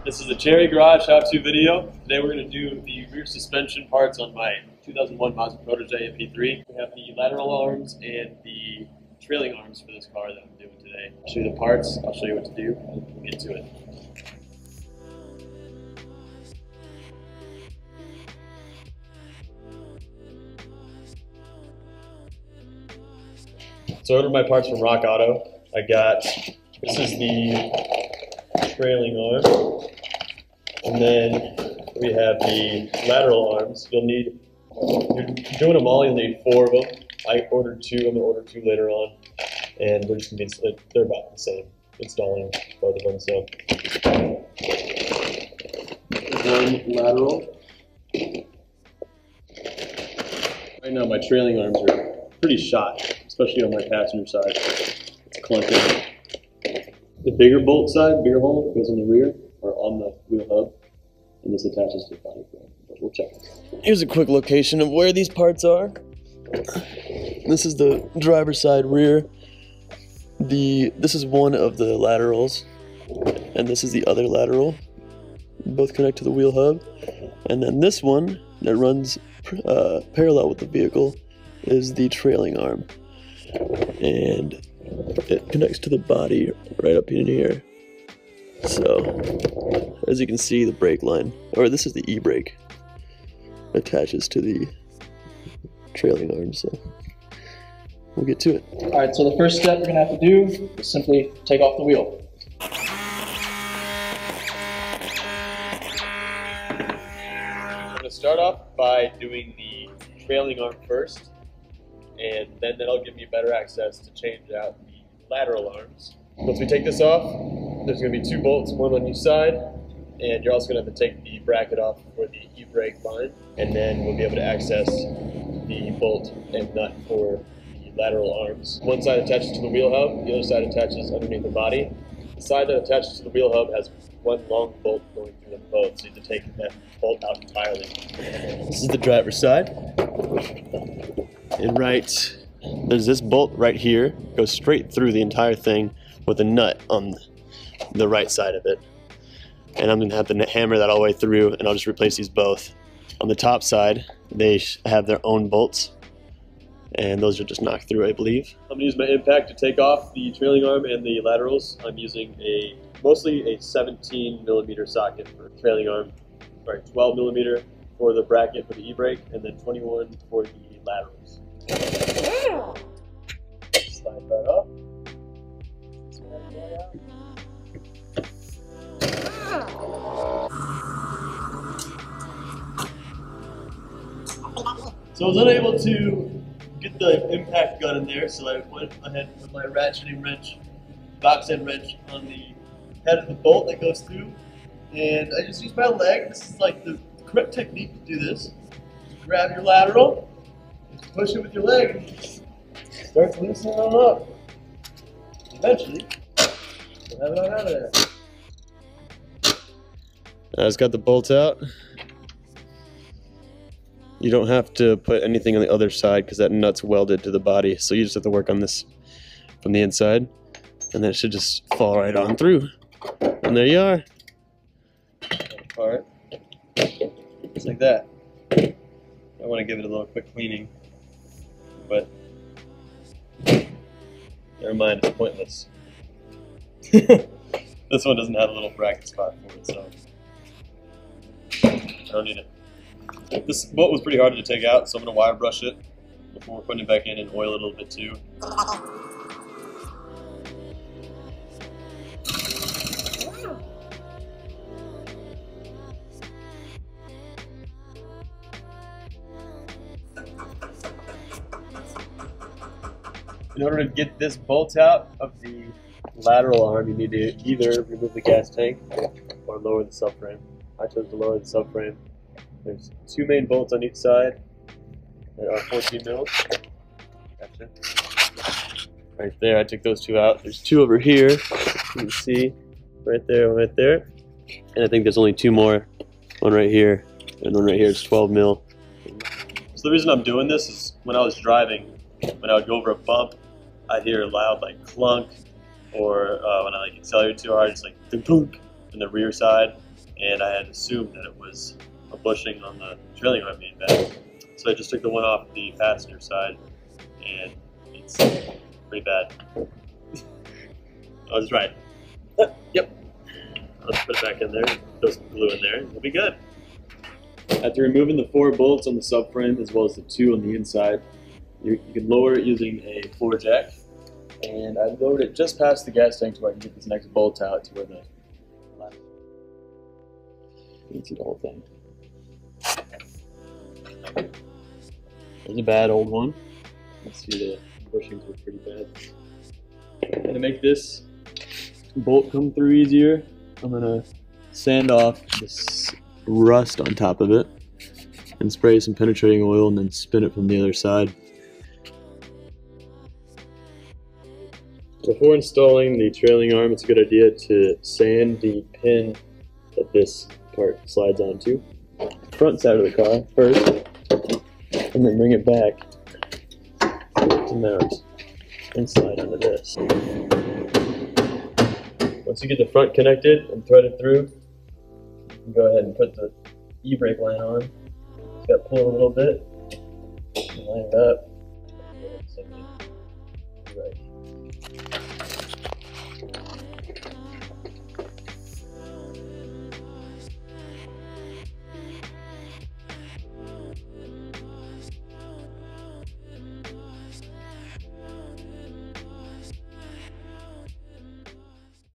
This is a Cherry Garage how-to video. Today we're going to do the rear suspension parts on my 2001 Mazda Protege MP3. We have the lateral arms and the trailing arms for this car that I'm doing today. I'll show you the parts, I'll show you what to do, and we'll get to it. So I ordered my parts from Rock Auto. This is the trailing arm, and then we have the lateral arms. You're doing them all, you'll need 4 of them. I ordered 2, I'm going to order 2 later on, and they're just going to be, they're about the same, installing both of them. So, one lateral. Right now my trailing arms are pretty shot, especially on my passenger side. It's clunky. The bigger bolt side, bigger hole, goes in the rear or on the wheel hub, and this attaches to the body frame. But we'll check it. Here's a quick location of where these parts are. This is the driver's side rear. This is one of the laterals, and this is the other lateral. Both connect to the wheel hub, and then this one that runs parallel with the vehicle is the trailing arm, and it connects to the body right up in here. So as you can see, the brake line, or this is the e-brake, attaches to the trailing arm. So we'll get to it. Alright, so the first step we're going to have to do is simply take off the wheel. I'm going to start off by doing the trailing arm first, and then that'll give me better access to change out the lateral arms. Once we take this off, there's going to be 2 bolts, one on each side, and you're also going to have to take the bracket off for the e-brake line, and then we'll be able to access the bolt and nut for the lateral arms. One side attaches to the wheel hub, the other side attaches underneath the body. The side that attaches to the wheel hub has one long bolt going through them both, so you have to take that bolt out entirely. This is the driver's side. And there's this bolt right here, goes straight through the entire thing with a nut on the right side of it. And I'm gonna have to hammer that all the way through, and I'll just replace these both. On the top side, they have their own bolts, and those are just knocked through, I believe. I'm gonna use my impact to take off the trailing arm and the laterals. I'm using mostly a 17mm socket for trailing arm, sorry, 12mm for the bracket for the e-brake, and then 21 for the laterals. Slide that up. So I was unable to get the impact gun in there, so I went ahead with my ratcheting wrench, box end wrench on the head of the bolt that goes through, and I just used my leg. This is like the correct technique to do this. Just grab your lateral, just push it with your leg, and just start loosening it on up. Eventually, you'll have it on out of there. I just got the bolt out. You don't have to put anything on the other side because that nut's welded to the body, so you just have to work on this from the inside, and then it should just fall right on through. And there you are. Part. Just like that. I want to give it a little quick cleaning, but never mind, it's pointless. This one doesn't have a little bracket spot for it, so I don't need it. This bolt was pretty hard to take out, so I'm going to wire brush it before putting it back in and oil it a little bit too. In order to get this bolt out of the lateral arm, you need to either remove the gas tank or lower the subframe. I chose to lower the subframe. There's 2 main bolts on each side that are 14 mils. Gotcha. Right there, I took those 2 out. There's 2 over here. You can see right there, right there. And I think there's only 2 more. One right here, and one right here. It's 12 mil. So the reason I'm doing this is when I was driving, when I would go over a bump, I'd hear a loud clunk, or when I accelerate too hard, it's like thunk in the rear side. and I had assumed that it was a bushing on the trailing arm being bad. So I just took the one off the passenger side, and it's pretty bad. I was right. Yep. Let's put it back in there, throw some glue in there, and it'll be good. After removing the 4 bolts on the subframe as well as the 2 on the inside, you can lower it using a floor jack. And I lowered it just past the gas tank so I can get this next bolt out to where the left. You can see the whole thing. There's a bad old one. Let's see, the bushings were pretty bad. And to make this bolt come through easier, I'm gonna sand off this rust on top of it and spray some penetrating oil and then spin it from the other side. Before installing the trailing arm, it's a good idea to sand the pin that this part slides onto. Front side of the car first, and then bring it back to mount and slide onto this. Once you get the front connected and threaded through, you can go ahead and put the e-brake line on. Just got to pull it a little bit, and line it up.